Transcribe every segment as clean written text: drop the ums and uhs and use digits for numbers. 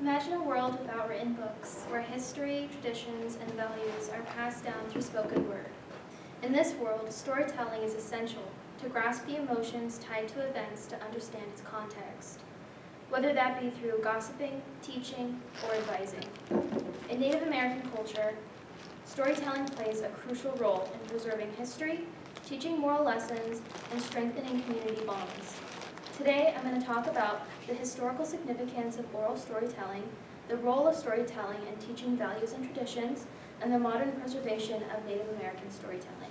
Imagine a world without written books, where history, traditions, and values are passed down through spoken word. In this world, storytelling is essential to grasp the emotions tied to events to understand its context, whether that be through gossiping, teaching, or advising. In Native American culture, storytelling plays a crucial role in preserving history, teaching moral lessons, and strengthening community bonds. Today, I'm going to talk about the historical significance of oral storytelling, the role of storytelling in teaching values and traditions, and the modern preservation of Native American storytelling.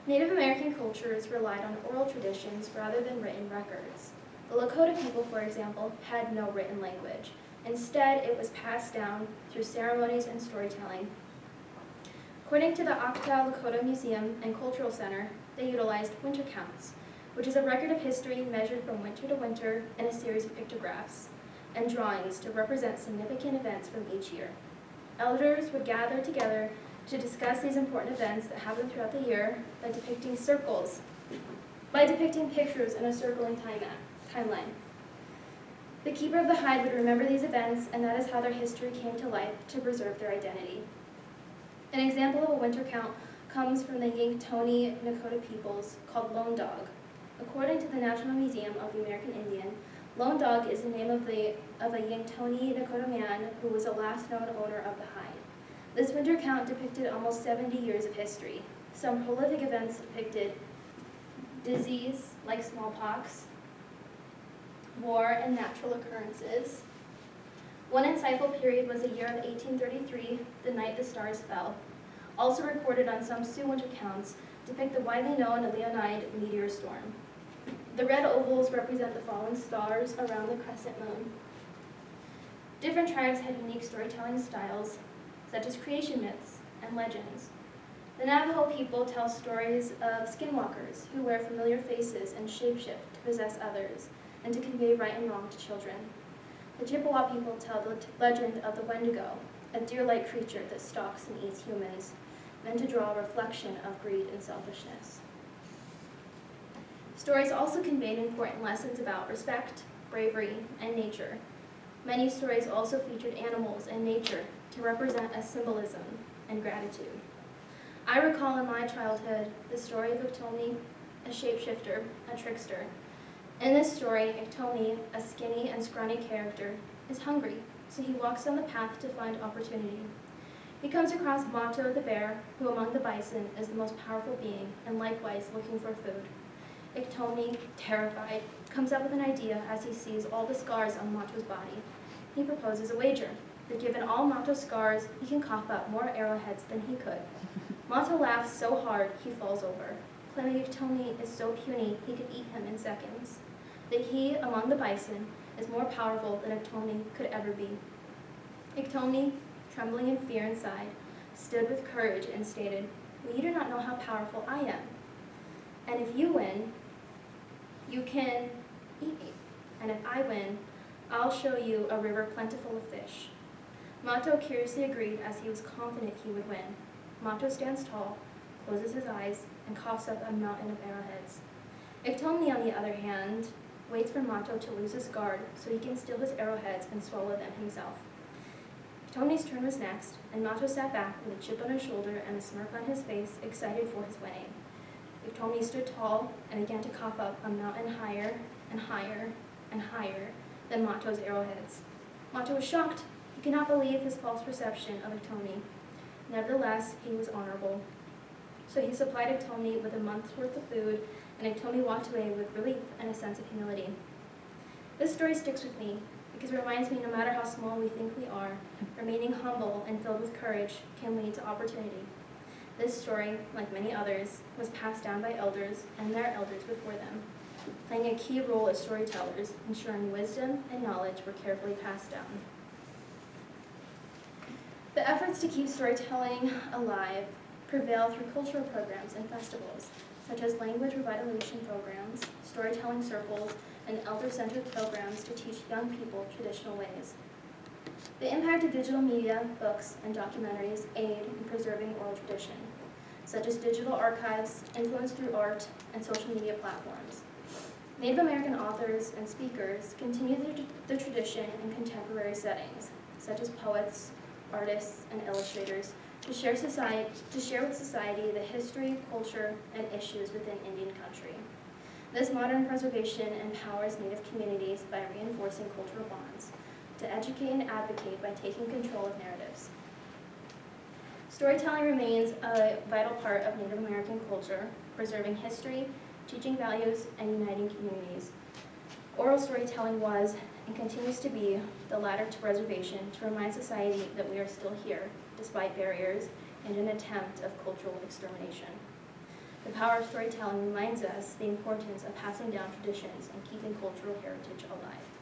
Native American cultures relied on oral traditions rather than written records. The Lakota people, for example, had no written language. Instead, it was passed down through ceremonies and storytelling. According to the Octal Lakota Museum and Cultural Center, they utilized winter counts, which is a record of history measured from winter to winter in a series of pictographs and drawings to represent significant events from each year. Elders would gather together to discuss these important events that happened throughout the year by depicting pictures in a circling timeline. The keeper of the hide would remember these events, and that is how their history came to life to preserve their identity. An example of a winter count comes from the Yanktonai Nakota peoples called Lone Dog. According to the National Museum of the American Indian, Lone Dog is the name of a Yanktonai Nakota man who was the last known owner of the hide. This winter count depicted almost 70 years of history. Some prolific events depicted disease like smallpox, war, and natural occurrences. One insightful period was the year of 1833, the night the stars fell. Also recorded on some Sioux winter counts depict the widely known Leonid meteor storm. The red ovals represent the fallen stars around the crescent moon. Different tribes had unique storytelling styles, such as creation myths and legends. The Navajo people tell stories of skinwalkers who wear familiar faces and shapeshift to possess others and to convey right and wrong to children. The Chippewa people tell the legend of the Wendigo, a deer-like creature that stalks and eats humans, meant to draw a reflection of greed and selfishness. Stories also conveyed important lessons about respect, bravery, and nature. Many stories also featured animals and nature to represent a symbolism and gratitude. I recall in my childhood the story of Iktomi, a shapeshifter, a trickster. In this story, Iktomi, a skinny and scrawny character, is hungry, so he walks down the path to find opportunity. He comes across Mato the bear, who among the bison is the most powerful being and likewise looking for food. Iktomi, terrified, comes up with an idea as he sees all the scars on Mato's body. He proposes a wager that given all Mato's scars, he can cough up more arrowheads than he could. Mato laughs so hard he falls over, claiming Iktomi is so puny he could eat him in seconds. That he, among the bison, is more powerful than Iktomi could ever be. Iktomi, trembling in fear inside, stood with courage and stated, "Well, you do not know how powerful I am. And if you win, you can eat me. And if I win, I'll show you a river plentiful of fish." Mato curiously agreed as he was confident he would win. Mato stands tall, closes his eyes, and coughs up a mountain of arrowheads. Iktomi, on the other hand, waits for Mato to lose his guard so he can steal his arrowheads and swallow them himself. Iktomi's turn was next, and Mato sat back with a chip on his shoulder and a smirk on his face, excited for his winning. Iktomi stood tall and began to cough up a mountain higher and higher and higher than Mato's arrowheads. Mato was shocked. He could not believe his false perception of Iktomi. Nevertheless, he was honorable. So he supplied Iktomi with a month's worth of food, and Iktomi walked away with relief and a sense of humility. This story sticks with me because it reminds me no matter how small we think we are, remaining humble and filled with courage can lead to opportunity. This story, like many others, was passed down by elders and their elders before them, playing a key role as storytellers, ensuring wisdom and knowledge were carefully passed down. The efforts to keep storytelling alive prevail through cultural programs and festivals, such as language revitalization programs, storytelling circles, and elder-centered programs to teach young people traditional ways. The impact of digital media, books, and documentaries aid in preserving oral tradition, such as digital archives, influence through art, and social media platforms. Native American authors and speakers continue the tradition in contemporary settings, such as poets, artists, and illustrators, to share with society the history, culture, and issues within Indian country. This modern preservation empowers Native communities by reinforcing cultural bonds, to educate and advocate by taking control of narratives. Storytelling remains a vital part of Native American culture, preserving history, teaching values, and uniting communities. Oral storytelling was, and continues to be, the ladder to preservation to remind society that we are still here, despite barriers and an attempt of cultural extermination. The power of storytelling reminds us the importance of passing down traditions and keeping cultural heritage alive.